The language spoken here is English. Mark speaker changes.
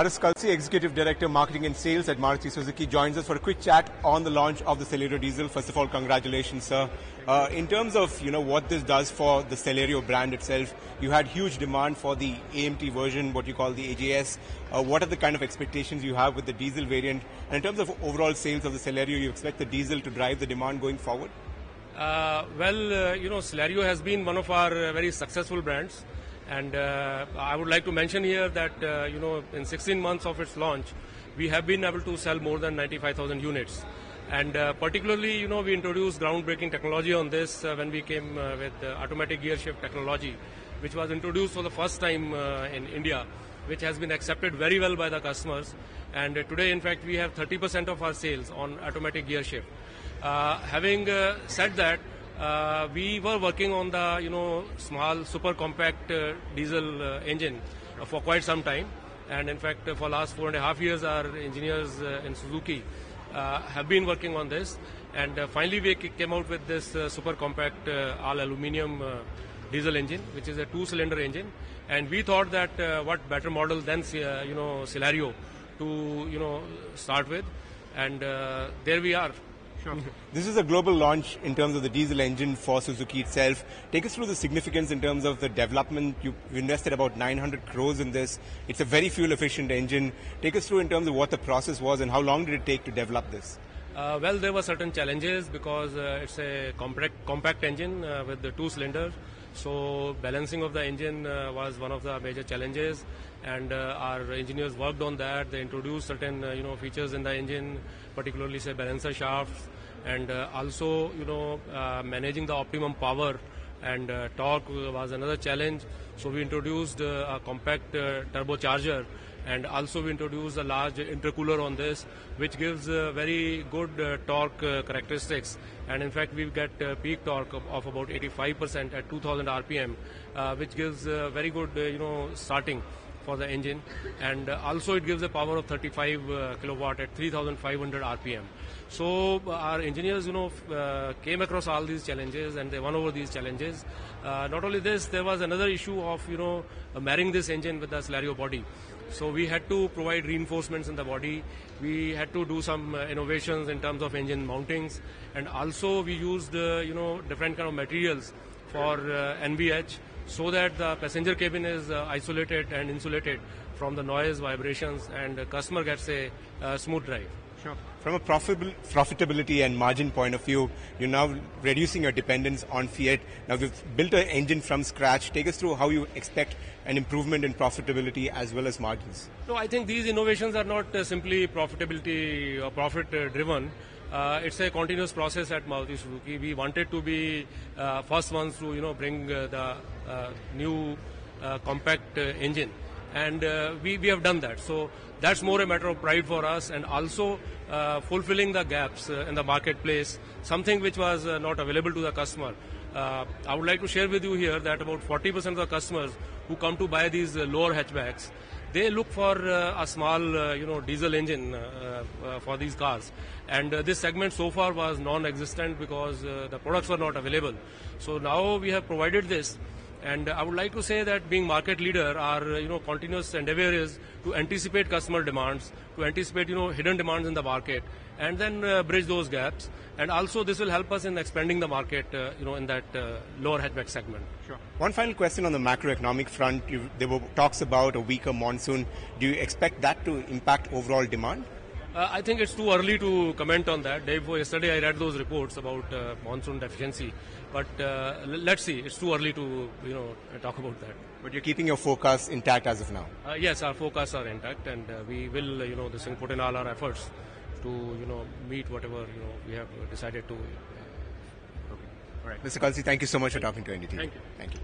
Speaker 1: S Kalsi, Executive Director, Marketing and Sales at Maruti Suzuki, joins us for a quick chat on the launch of the Celerio diesel. First of all, congratulations, sir. In terms of what this does for the Celerio brand itself, you had huge demand for the AMT version, what you call the AJS. What are the kind of expectations you have with the diesel variant? And in terms of overall sales of the Celerio, you expect the diesel to drive the demand going forward?
Speaker 2: Celerio has been one of our very successful brands. And I would like to mention here that, in 16 months of its launch, we have been able to sell more than 95,000 units. And particularly, we introduced groundbreaking technology on this when we came with automatic gear shift technology, which was introduced for the first time in India, which has been accepted very well by the customers. And today, in fact, we have 30% of our sales on automatic gear shift. Having said that, we were working on the small super compact diesel engine for quite some time, and in fact for last 4.5 years our engineers in Suzuki have been working on this, and finally we came out with this super compact all aluminium diesel engine, which is a 2-cylinder engine, and we thought that what better model than Celerio to start with, and there we are.
Speaker 1: Sure. This is a global launch in terms of the diesel engine for Suzuki itself. Take us through the significance in terms of the development. You invested about 900 crores in this. It's a very fuel efficient engine. Take us through in terms of what the process was and how long did it take to develop this?
Speaker 2: Well, there were certain challenges because it's a compact engine with the 2-cylinder. So balancing of the engine was one of the major challenges, and our engineers worked on that. They introduced certain features in the engine, particularly say balancer shafts, and also managing the optimum power and torque was another challenge. So we introduced a compact turbocharger, and also we introduced a large intercooler on this, which gives very good torque characteristics. And in fact, we get peak torque of about 85% at 2000 RPM, which gives very good starting for the engine, and also it gives a power of 35 kilowatt at 3500 RPM. So our engineers came across all these challenges and they won over these challenges. Not only this, there was another issue of marrying this engine with the Celerio body. So we had to provide reinforcements in the body. We had to do some innovations in terms of engine mountings, and also we used different kind of materials for NVH, so that the passenger cabin is isolated and insulated from the noise, vibrations, and the customer gets a smooth drive.
Speaker 1: Sure. From a profitability and margin point of view, you're now reducing your dependence on Fiat. Now you've built an engine from scratch. Take us through how you expect an improvement in profitability as well as margins.
Speaker 2: No, I think these innovations are not simply profitability or profit driven. It's a continuous process at Maruti Suzuki. We wanted to be first ones to bring the new compact engine, and we have done that. So that's more a matter of pride for us, and also fulfilling the gaps in the marketplace, something which was not available to the customer. I would like to share with you here that about 40% of the customers who come to buy these lower hatchbacks, they look for a small, diesel engine for these cars. And this segment so far was non-existent because the products were not available. So now we have provided this. And I would like to say that being market leader, our continuous endeavor is to anticipate customer demands, to anticipate hidden demands in the market, and then bridge those gaps. And also this will help us in expanding the market, in that lower hatchback segment.
Speaker 1: Sure. One final question on the macroeconomic front. There were talks about a weaker monsoon. Do you expect that to impact overall demand?
Speaker 2: I think it's too early to comment on that. Day before yesterday, I read those reports about monsoon deficiency, but let's see. It's too early to talk about that.
Speaker 1: But you're keeping your forecast intact as of now.
Speaker 2: Yes, our forecasts are intact, and we will put in all our efforts to meet whatever we have decided to.
Speaker 1: Okay. All right, Mr. Kalsi, thank you so much for talking to NDTV.
Speaker 2: Thank you.
Speaker 1: Thank you.